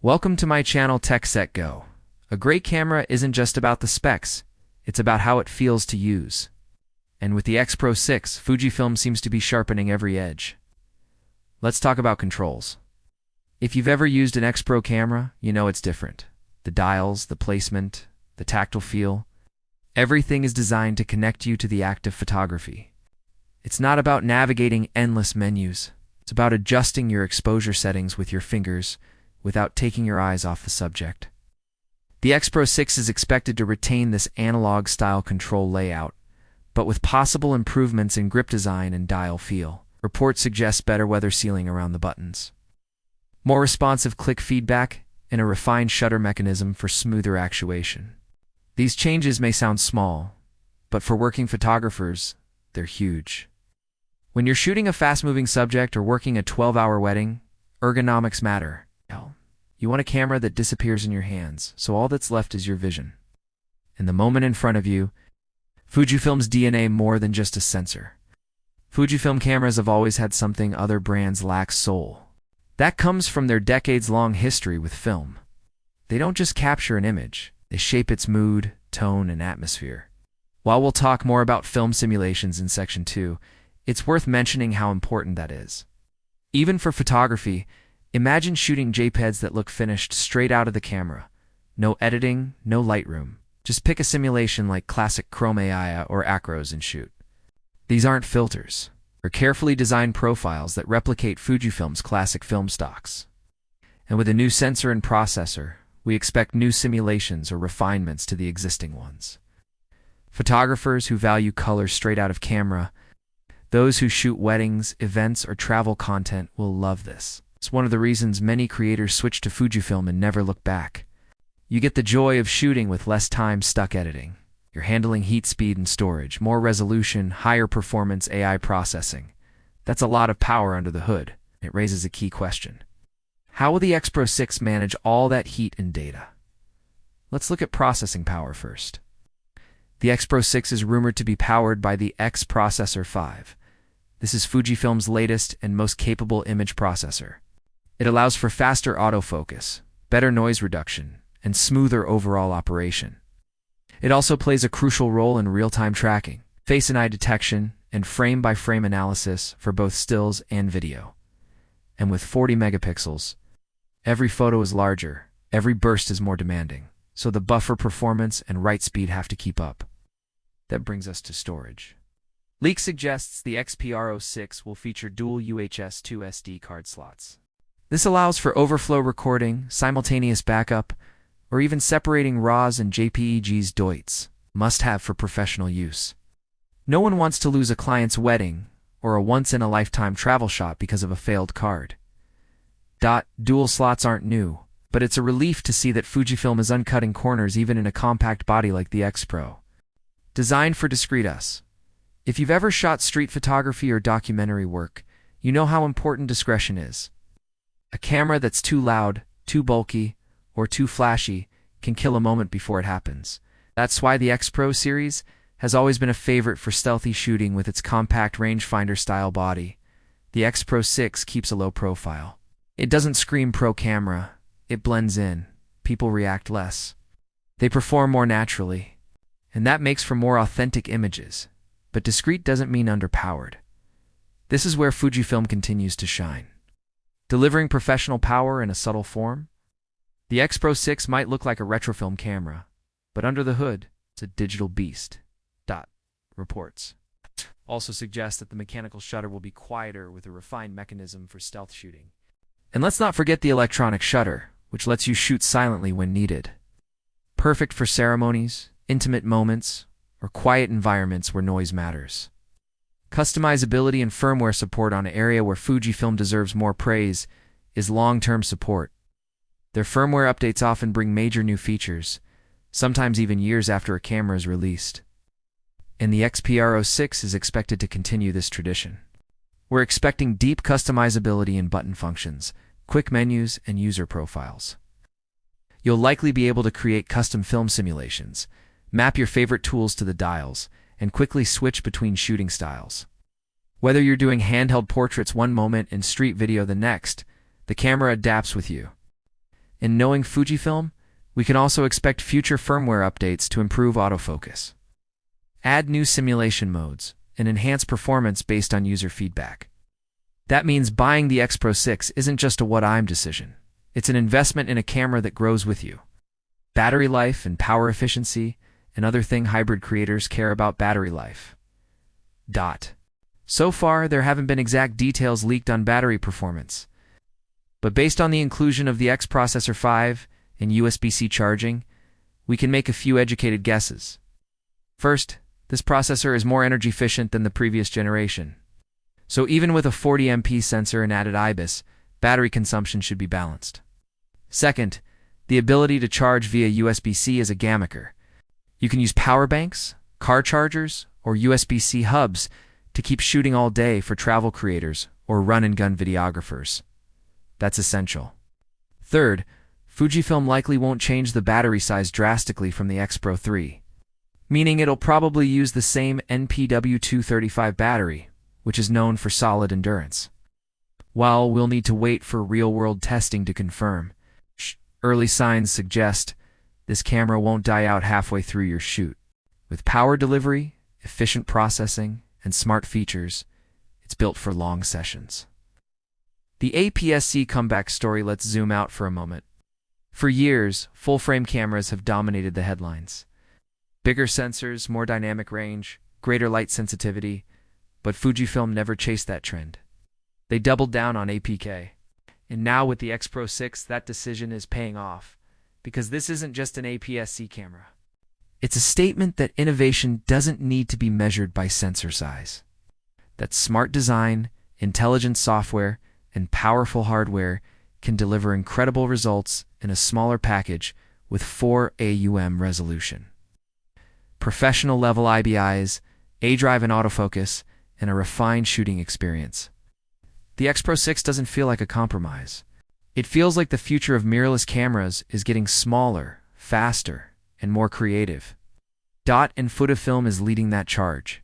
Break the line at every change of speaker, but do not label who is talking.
Welcome to my channel Tech Set Go. A great camera isn't just about the specs, it's about how it feels to use. And with the X Pro 6, Fujifilm seems to be sharpening every edge. Let's talk about controls. If you've ever used an X Pro camera, you know it's different. The dials, the placement, the tactile feel. Everything is designed to connect you to the act of photography. It's not about navigating endless menus. It's about adjusting your exposure settings with your fingers without taking your eyes off the subject. The X Pro 6 is expected to retain this analog-style control layout, but with possible improvements in grip design and dial feel. Reports suggest better weather sealing around the buttons, more responsive click feedback, and a refined shutter mechanism for smoother actuation. These changes may sound small, but for working photographers, they're huge. When you're shooting a fast-moving subject or working a 12-hour wedding, ergonomics matter. You want a camera that disappears in your hands, so all that's left is your vision. In the moment in front of you, Fujifilm's DNA more than just a sensor. Fujifilm cameras have always had something other brands lack: soul. That comes from their decades-long history with film. They don't just capture an image, they shape its mood, tone, and atmosphere. While we'll talk more about film simulations in Section 2, it's worth mentioning how important that is. Even for photography, imagine shooting JPEGs that look finished straight out of the camera. No editing, no Lightroom. Just pick a simulation like classic Chrome AI or Acros and shoot. These aren't filters. They're carefully designed profiles that replicate Fujifilm's classic film stocks. And with a new sensor and processor, we expect new simulations or refinements to the existing ones. Photographers who value color straight out of camera, those who shoot weddings, events, or travel content will love this. It's one of the reasons many creators switch to Fujifilm and never look back. You get the joy of shooting with less time stuck editing. You're handling heat, speed, and storage, more resolution, higher performance AI processing. That's a lot of power under the hood. It raises a key question. How will the X Pro 6 manage all that heat and data? Let's look at processing power first. The X Pro 6 is rumored to be powered by the X Processor 5. This is Fujifilm's latest and most capable image processor. It allows for faster autofocus, better noise reduction, and smoother overall operation. It also plays a crucial role in real-time tracking, face and eye detection, and frame-by-frame analysis for both stills and video. And with 40 megapixels, every photo is larger, every burst is more demanding, so the buffer performance and write speed have to keep up. That brings us to storage. Leak suggests the XPRO6 will feature dual UHS 2 SD card slots. This allows for overflow recording, simultaneous backup, or even separating RAWs and JPEGs. DOITs, must-have for professional use. No one wants to lose a client's wedding or a once-in-a-lifetime travel shot because of a failed card. Dual slots aren't new, but it's a relief to see that Fujifilm is uncutting corners even in a compact body like the X Pro. Designed for discreet use. If you've ever shot street photography or documentary work, you know how important discretion is. A camera that's too loud, too bulky, or too flashy can kill a moment before it happens. That's why the X Pro series has always been a favorite for stealthy shooting with its compact rangefinder-style body. The X Pro 6 keeps a low profile. It doesn't scream pro camera. It blends in. People react less. They perform more naturally. And that makes for more authentic images. But discreet doesn't mean underpowered. This is where Fujifilm continues to shine. Delivering professional power in a subtle form? The X Pro 6 might look like a retrofilm camera, but under the hood, it's a digital beast. Reports also suggest that the mechanical shutter will be quieter with a refined mechanism for stealth shooting. And let's not forget the electronic shutter, which lets you shoot silently when needed. Perfect for ceremonies, intimate moments, or quiet environments where noise matters. Customizability and firmware support on an area where Fujifilm deserves more praise is long-term support. Their firmware updates often bring major new features, sometimes even years after a camera is released. And the XPRO6 is expected to continue this tradition. We're expecting deep customizability in button functions, quick menus, and user profiles. You'll likely be able to create custom film simulations, map your favorite tools to the dials, and quickly switch between shooting styles. Whether you're doing handheld portraits one moment and street video the next, the camera adapts with you. And knowing Fujifilm, we can also expect future firmware updates to improve autofocus. Add new simulation modes and enhance performance based on user feedback. That means buying the X Pro 6 isn't just a what-I'm decision. It's an investment in a camera that grows with you. Battery life and power efficiency, another thing hybrid creators care about: battery life. So far, there haven't been exact details leaked on battery performance. But based on the inclusion of the X Processor 5 and USB-C charging, we can make a few educated guesses. First, this processor is more energy efficient than the previous generation. So even with a 40MP sensor and added IBIS, battery consumption should be balanced. Second, the ability to charge via USB-C is a gamicker. You can use power banks, car chargers, or USB-C hubs to keep shooting all day for travel creators or run-and-gun videographers. That's essential. Third, Fujifilm likely won't change the battery size drastically from the X Pro 3, meaning it'll probably use the same NPW235 battery, which is known for solid endurance. While we'll need to wait for real-world testing to confirm, early signs suggest this camera won't die out halfway through your shoot. With power delivery, efficient processing, and smart features, it's built for long sessions. The APS-C comeback story. Let's zoom out for a moment. For years, full-frame cameras have dominated the headlines. Bigger sensors, more dynamic range, greater light sensitivity, but Fujifilm never chased that trend. They doubled down on APK. And now with the X Pro 6, that decision is paying off, because this isn't just an APS-C camera. It's a statement that innovation doesn't need to be measured by sensor size. That smart design, intelligent software, and powerful hardware can deliver incredible results in a smaller package with 4 AUM resolution. Professional-level IBIs, A-drive and autofocus, and a refined shooting experience. The X Pro 6 doesn't feel like a compromise. It feels like the future of mirrorless cameras is getting smaller, faster, and more creative. And Fujifilm is leading that charge.